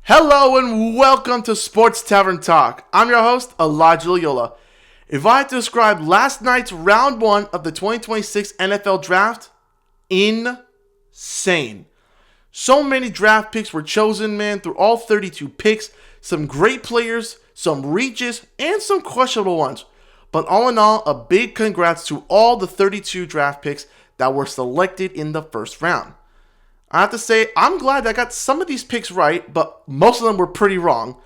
Hello and welcome to Sports Tavern Talk. I'm your host, Elijah Loyola. If I had to describe last night's round one of the 2026 NFL Draft, insane. So many draft picks were chosen, man, through all 32 picks. Some great players, some reaches, and some questionable ones. But all in all, a big congrats to all the 32 draft picks that were selected in the first round. I have to say, I'm glad I got some of these picks right, but most of them were pretty wrong.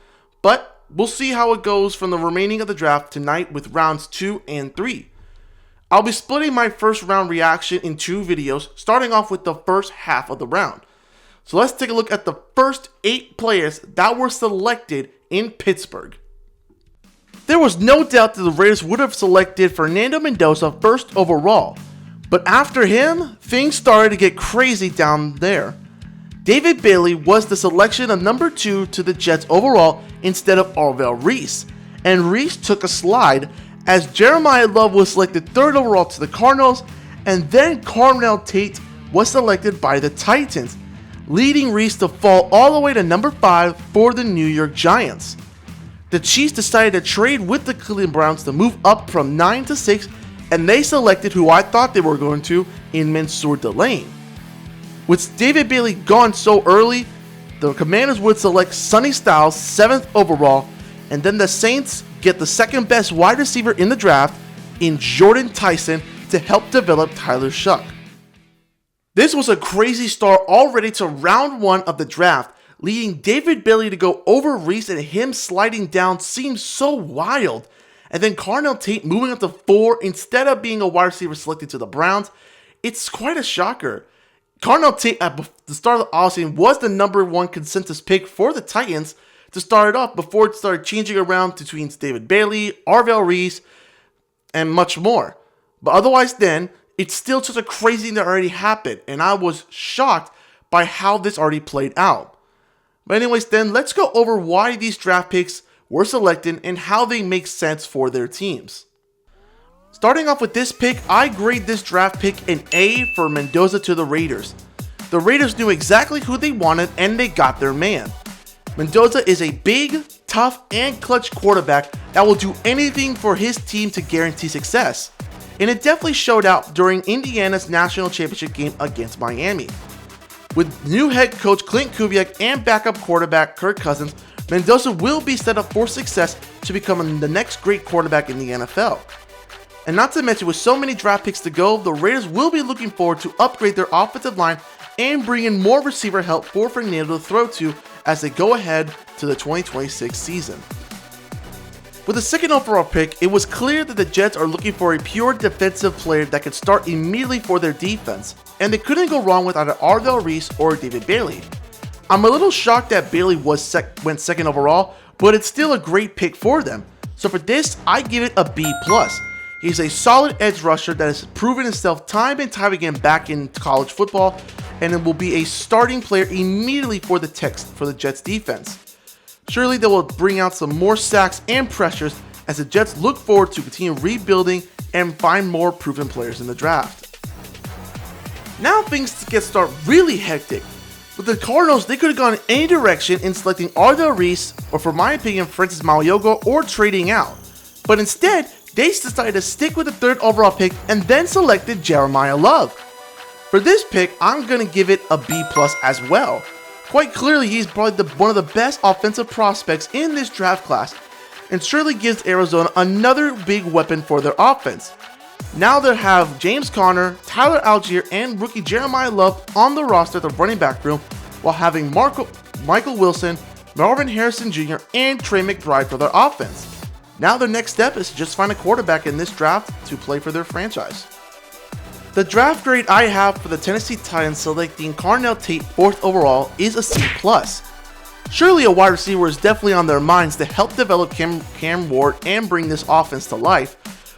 But we'll see how it goes from the remaining of the draft tonight with rounds 2 and 3. I'll be splitting my first round reaction in 2 videos, starting off with the first half of the round. So let's take a look at the first 8 players that were selected in Pittsburgh. There was no doubt that the Raiders would have selected Fernando Mendoza first overall. But after him, things started to get crazy down there. David Bailey was the selection of number 2 to the Jets overall instead of Orville Reese. And Reese took a slide as Jeremiah Love was selected 3rd overall to the Cardinals, and then Carnell Tate was selected by the Titans, leading Reese to fall all the way to number 5 for the New York Giants. The Chiefs decided to trade with the Cleveland Browns to move up from 9 to 6, and they selected who I thought they were going to in Mansour Delane. With David Bailey gone so early, the Commanders would select Sonny Styles 7th overall, and then the Saints get the second best wide receiver in the draft in Jordan Tyson to help develop Tyler Shough. This was a crazy start already to round 1 of the draft, leading David Bailey to go over Reese, and him sliding down seems so wild. And then Carnell Tate moving up to 4 instead of being a wide receiver selected to the Browns. It's quite a shocker. Carnell Tate at the start of the offseason was the number 1 consensus pick for the Titans to start it off before it started changing around between David Bailey, Orville Reese, and much more. But otherwise then, it's still just a crazy thing that already happened, and I was shocked by how this already played out. But anyways then, let's go over why these draft picks were selected and how they make sense for their teams. Starting off with this pick, I grade this draft pick an A for Mendoza to the Raiders. The Raiders knew exactly who they wanted and they got their man. Mendoza is a big, tough, and clutch quarterback that will do anything for his team to guarantee success. And it definitely showed out during Indiana's national championship game against Miami. With new head coach Clint Kubiak and backup quarterback Kirk Cousins, Mendoza will be set up for success to become the next great quarterback in the NFL. And not to mention, with so many draft picks to go, the Raiders will be looking forward to upgrade their offensive line and bring in more receiver help for Fernando to throw to as they go ahead to the 2026 season. With the second overall pick, it was clear that the Jets are looking for a pure defensive player that could start immediately for their defense, and they couldn't go wrong with either Orville Reese or David Bailey. I'm a little shocked that Bailey went 2nd overall, but it's still a great pick for them. So for this, I give it a B+. He's a solid edge rusher that has proven himself time and time again back in college football, and it will be a starting player immediately for the Jets defense. Surely they will bring out some more sacks and pressures as the Jets look forward to continue rebuilding and find more proven players in the draft. Now things start really hectic. With the Cardinals, they could have gone in any direction in selecting Orville Reese, or for my opinion, Francis Mauigoa, or trading out. But instead, they decided to stick with the 3rd overall pick and then selected Jeremiah Love. For this pick, I'm going to give it a B+ as well. Quite clearly, he's probably one of the best offensive prospects in this draft class, and surely gives Arizona another big weapon for their offense. Now they have James Conner, Tyler Algier, and rookie Jeremiah Love on the roster at the running back room, while having Michael Wilson, Marvin Harrison Jr., and Trey McBride for their offense. Now their next step is to just find a quarterback in this draft to play for their franchise. The draft grade I have for the Tennessee Titans selecting Carnell Tate 4th overall is a C+. Surely a wide receiver is definitely on their minds to help develop Cam Ward and bring this offense to life,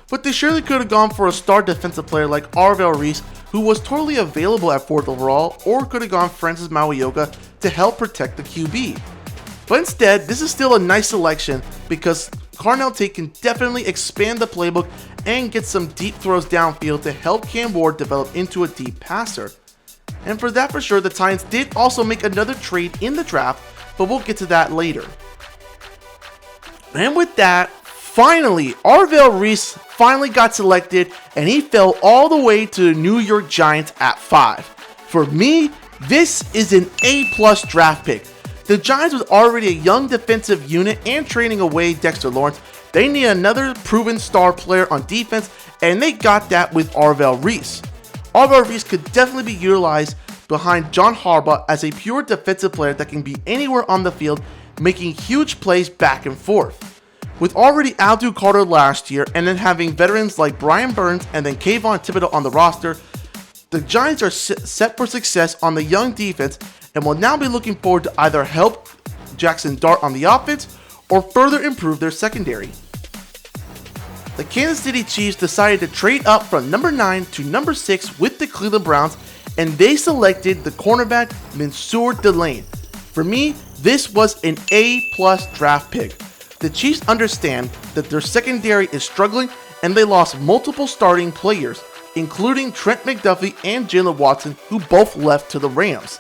but they surely could have gone for a star defensive player like Orville Reese, who was totally available at 4th overall, or could have gone Francis Mauigoa to help protect the QB. But instead, this is still a nice selection because Carnell Tate can definitely expand the playbook and get some deep throws downfield to help Cam Ward develop into a deep passer. And for that for sure, the Titans did also make another trade in the draft but we'll get to that later. And with that, finally, Arvell Reese finally got selected, and he fell all the way to the New York Giants at 5. For me, this is an A+ draft pick. The Giants was already a young defensive unit and trading away Dexter Lawrence. They need another proven star player on defense, and they got that with Arvell Reese. Arvell Reese could definitely be utilized behind John Harbaugh as a pure defensive player that can be anywhere on the field, making huge plays back and forth. With already Abdul Carter last year, and then having veterans like Brian Burns and then Kayvon Thibodeaux on the roster, the Giants are set for success on the young defense and will now be looking forward to either help Jackson Dart on the offense or further improve their secondary. The Kansas City Chiefs decided to trade up from number 9 to number 6 with the Cleveland Browns, and they selected the cornerback Mansoor Delane. For me, this was an A+ draft pick. The Chiefs understand that their secondary is struggling and they lost multiple starting players, including Trent McDuffie and Jalen Watson, who both left to the Rams.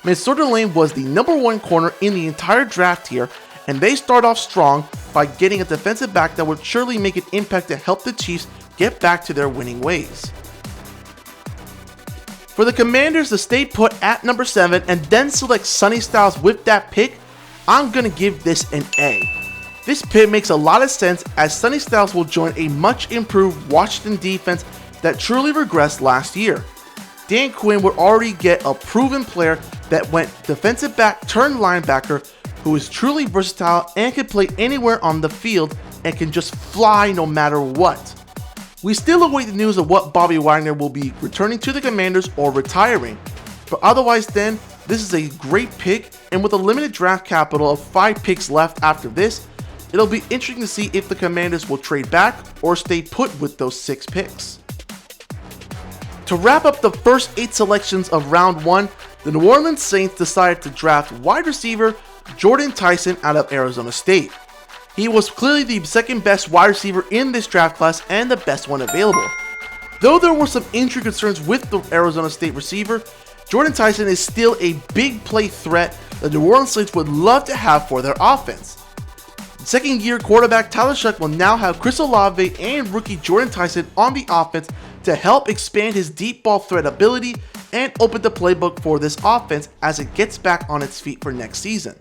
Mansoor Delane was the number 1 corner in the entire draft here, and they start off strong by getting a defensive back that would surely make an impact to help the Chiefs get back to their winning ways. For the Commanders to stay put at number 7 and then select Sonny Styles with that pick, I'm going to give this an A. This pick makes a lot of sense as Sonny Styles will join a much improved Washington defense that truly regressed last year. Dan Quinn would already get a proven player that went defensive back turned linebacker who is truly versatile and can play anywhere on the field and can just fly no matter what. We still await the news of what Bobby Wagner will be returning to the Commanders or retiring, but otherwise then, this is a great pick, and with a limited draft capital of 5 picks left after this, it'll be interesting to see if the Commanders will trade back or stay put with those 6 picks. To wrap up the first 8 selections of round 1, the New Orleans Saints decided to draft wide receiver Jordan Tyson out of Arizona State. He was clearly the second best wide receiver in this draft class and the best one available. Though there were some injury concerns with the Arizona State receiver, Jordan Tyson is still a big play threat that the New Orleans Saints would love to have for their offense. Second-year quarterback Tyler Shough will now have Chris Olave and rookie Jordan Tyson on the offense to help expand his deep ball threat ability and open the playbook for this offense as it gets back on its feet for next season.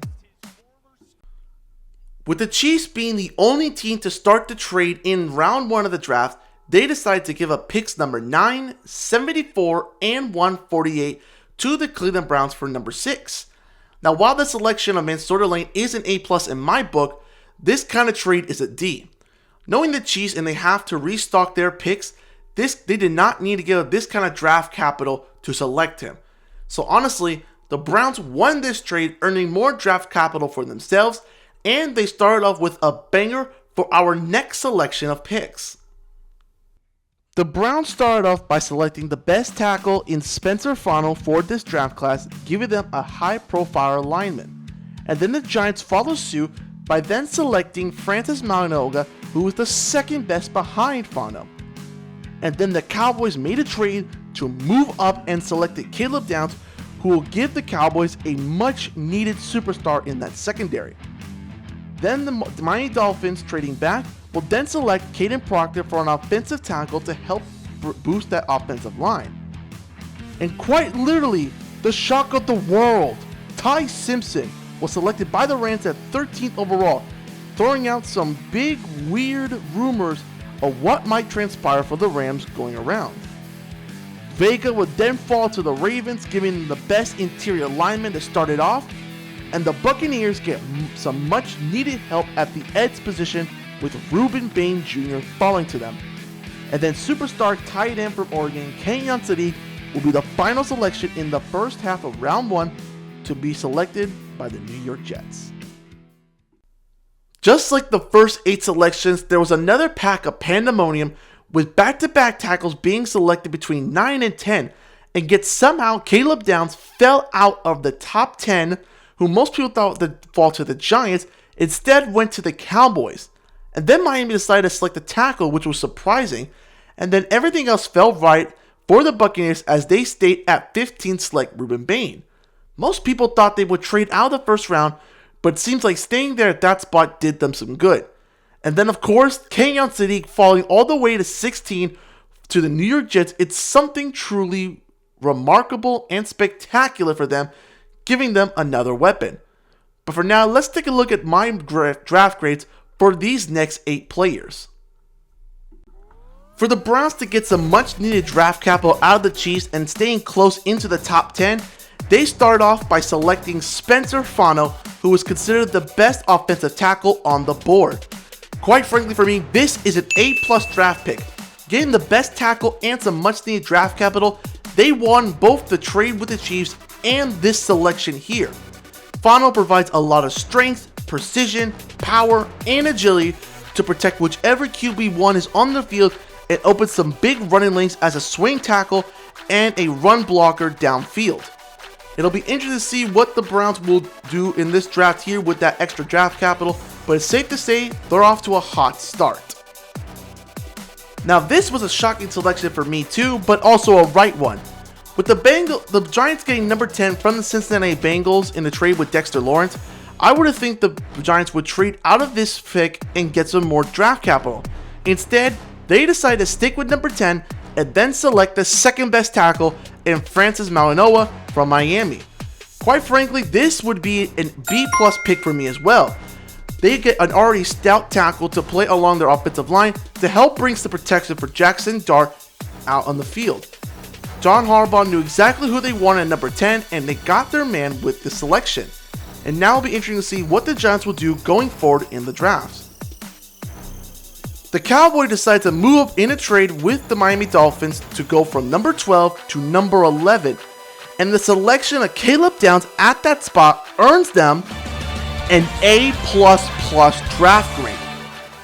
With the Chiefs being the only team to start the trade in round 1 of the draft, they decided to give up picks number 9, 74, and 148 to the Cleveland Browns for number 6. Now, while the selection of Mansoor Delane is an A+ in my book, this kind of trade is a D. Knowing the Chiefs and they have to restock their picks, they did not need to give up this kind of draft capital to select him. So honestly, the Browns won this trade, earning more draft capital for themselves, and they started off with a banger for our next selection of picks. The Browns started off by selecting the best tackle in Spencer Farnell for this draft class, giving them a high-profile alignment. And then the Giants followed suit by then selecting Francis Mauigoa, who was the second best behind Farnell. And then the Cowboys made a trade to move up and selected Caleb Downs, who will give the Cowboys a much-needed superstar in that secondary. Then the Miami Dolphins, trading back, will then select Caden Proctor for an offensive tackle to help boost that offensive line. And quite literally, the shock of the world, Ty Simpson was selected by the Rams at 13th overall, throwing out some big, weird rumors of what might transpire for the Rams going around. Vega would then fall to the Ravens, giving them the best interior lineman to start it off, and the Buccaneers get some much needed help at the edge position with Ruben Bain Jr. falling to them. And then superstar tight end from Oregon, Kenyon Sadiq, will be the final selection in the first half of round 1 to be selected by the New York Jets. Just like the first 8 selections, there was another pack of pandemonium with back-to-back tackles being selected between 9 and 10, and yet somehow Caleb Downs fell out of the top 10, who most people thought would fall to the Giants, instead went to the Cowboys. And then Miami decided to select a tackle, which was surprising, and then everything else fell right for the Buccaneers as they stayed at 15 select Ruben Bain. Most people thought they would trade out of the first round, but it seems like staying there at that spot did them some good. And then of course, Kansas City falling all the way to 16 to the New York Jets, it's something truly remarkable and spectacular for them, giving them another weapon. But for now, let's take a look at my draft grades for these next 8 players. For the Browns to get some much needed draft capital out of the Chiefs and staying close into the top 10, they start off by selecting Spencer Fano, who was considered the best offensive tackle on the board. Quite frankly for me, this is an A+ draft pick. Getting the best tackle and some much needed draft capital, they won both the trade with the Chiefs and this selection here. Fano provides a lot of strength, precision, power, and agility to protect whichever QB1 is on the field and opens some big running lanes as a swing tackle and a run blocker downfield. It'll be interesting to see what the Browns will do in this draft here with that extra draft capital, but it's safe to say they're off to a hot start. Now this was a shocking selection for me too, but also a right one. With the Giants getting number 10 from the Cincinnati Bengals in the trade with Dexter Lawrence, I would have think the Giants would trade out of this pick and get some more draft capital. Instead, they decided to stick with number 10 and then select the second best tackle in Francis Mauigoa from Miami. Quite frankly, this would be an B+ pick for me as well. They get an already stout tackle to play along their offensive line to help bring some protection for Jackson Dart out on the field. John Harbaugh knew exactly who they wanted at number 10 and they got their man with the selection. And now it'll be interesting to see what the Giants will do going forward in the drafts. The Cowboys decided to move up in a trade with the Miami Dolphins to go from number 12 to number 11. And the selection of Caleb Downs at that spot earns them an A++ draft grade.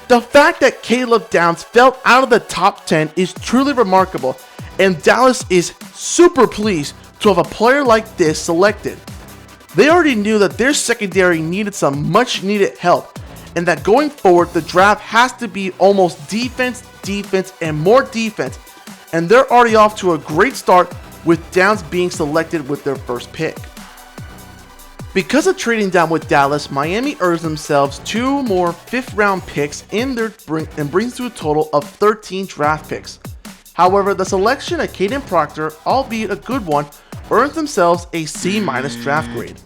The fact that Caleb Downs fell out of the top 10 is truly remarkable, and Dallas is super pleased to have a player like this selected. They already knew that their secondary needed some much needed help, and that going forward the draft has to be almost defense, and more defense, and they're already off to a great start with Downs being selected with their first pick. Because of trading down with Dallas, Miami earns themselves 2 more 5th round picks and brings to a total of 13 draft picks. However, the selection of Caden Proctor, albeit a good one, earns themselves a C- draft grade.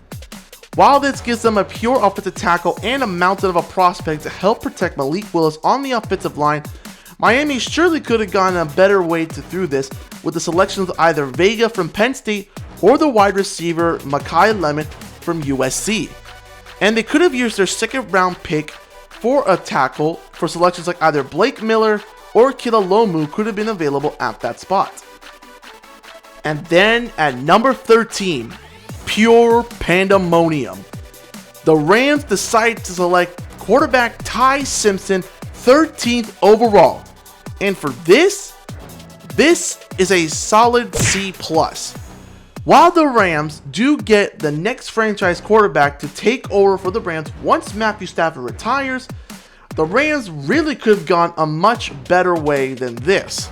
While this gives them a pure offensive tackle and a mountain of a prospect to help protect Malik Willis on the offensive line, Miami surely could have gone a better way through this with the selections of either Vega from Penn State or the wide receiver Makai Lemon from USC. And they could have used their 2nd round pick for a tackle for selections like either Blake Miller or Kilalomu could have been available at that spot. And then at number 13, pure pandemonium. The Rams decide to select quarterback Ty Simpson 13th overall. And for this is a solid C+. While the Rams do get the next franchise quarterback to take over for the Rams once Matthew Stafford retires, the Rams really could have gone a much better way than this.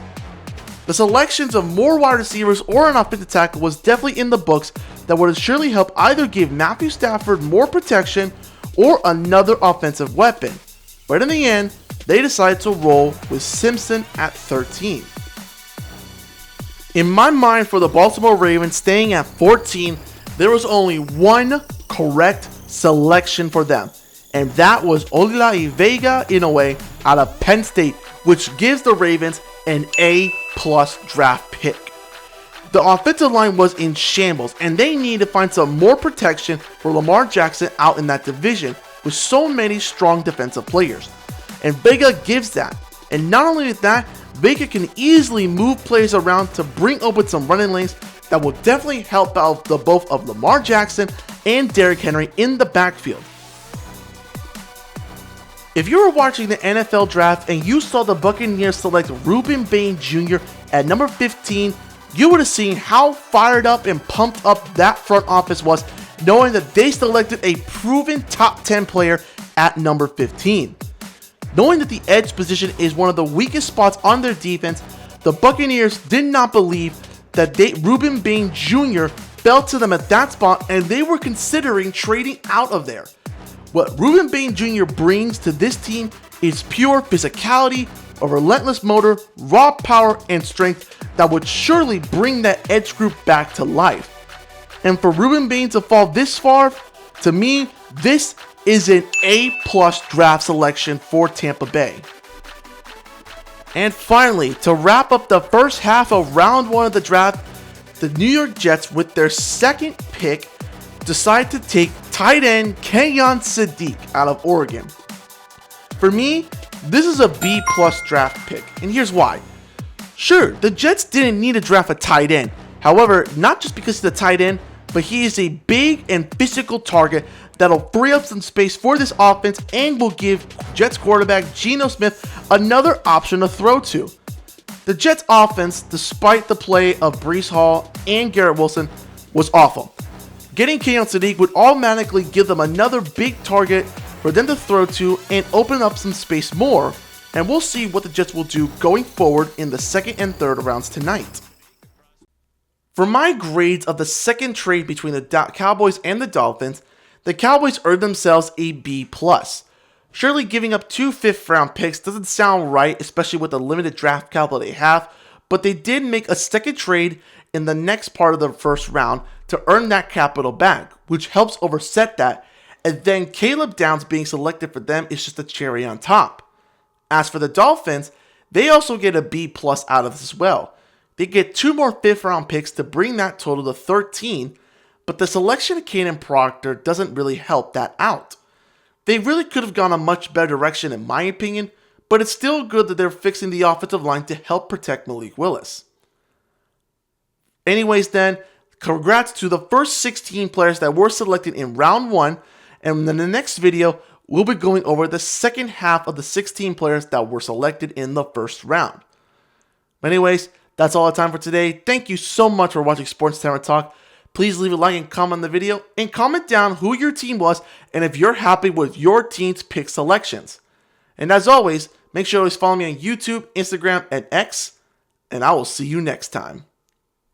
The selections of more wide receivers or an offensive tackle was definitely in the books that would have surely helped either give Matthew Stafford more protection or another offensive weapon. But in the end, they decided to roll with Simpson at 13. In my mind, for the Baltimore Ravens staying at 14, there was only one correct selection for them, and that was Olaleye Vega-Inoue out of Penn State, which gives the Ravens an A+ draft pick. The offensive line was in shambles, and they needed to find some more protection for Lamar Jackson out in that division with so many strong defensive players. And Vega gives that. And not only that, Vega can easily move players around to bring open some running lanes that will definitely help out the both of Lamar Jackson and Derrick Henry in the backfield. If you were watching the NFL draft and you saw the Buccaneers select Rueben Bain Jr. at number 15, you would have seen how fired up and pumped up that front office was, knowing that they selected a proven top 10 player at number 15. Knowing that the edge position is one of the weakest spots on their defense, the Buccaneers did not believe that Rueben Bain Jr. fell to them at that spot and they were considering trading out of there. What Rueben Bain Jr. brings to this team is pure physicality, a relentless motor, raw power, and strength that would surely bring that edge group back to life. And for Rueben Bain to fall this far, to me, this is an A+ draft selection for Tampa Bay. And finally, to wrap up the first half of round 1 of the draft, the New York Jets, with their second pick, decide to take tight end Kenyon Sadiq out of Oregon. For me, this is a B+ draft pick, and here's why. Sure, the Jets didn't need to draft a tight end. However, not just because he's a tight end, but he is a big and physical target that'll free up some space for this offense and will give Jets quarterback Geno Smith another option to throw to. The Jets offense, despite the play of Breece Hall and Garrett Wilson, was awful. Getting Kenyon Sadiq would automatically give them another big target for them to throw to and open up some space more, and we'll see what the Jets will do going forward in the second and third rounds tonight. For my grades of the second trade between the Cowboys and the Dolphins, the Cowboys earned themselves a B+. Surely giving up 2 fifth-round picks doesn't sound right, especially with the limited draft capital they have, but they did make a second trade in the next part of the first round to earn that capital back, which helps overset that, and then Caleb Downs being selected for them is just a cherry on top. As for the Dolphins, they also get a B+ out of this as well. They get 2 more 5th round picks to bring that total to 13, but the selection of Kaden Proctor doesn't really help that out. They really could have gone a much better direction in my opinion, but it's still good that they're fixing the offensive line to help protect Malik Willis. Anyways then, congrats to the first 16 players that were selected in round 1, and in the next video, we'll be going over the second half of the 16 players that were selected in the first round. But anyways, that's all the time for today. Thank you so much for watching Sports Tampa Talk. Please leave a like and comment on the video, and comment down who your team was and if you're happy with your team's pick selections. And as always, make sure to always follow me on YouTube, Instagram, and X, and I will see you next time.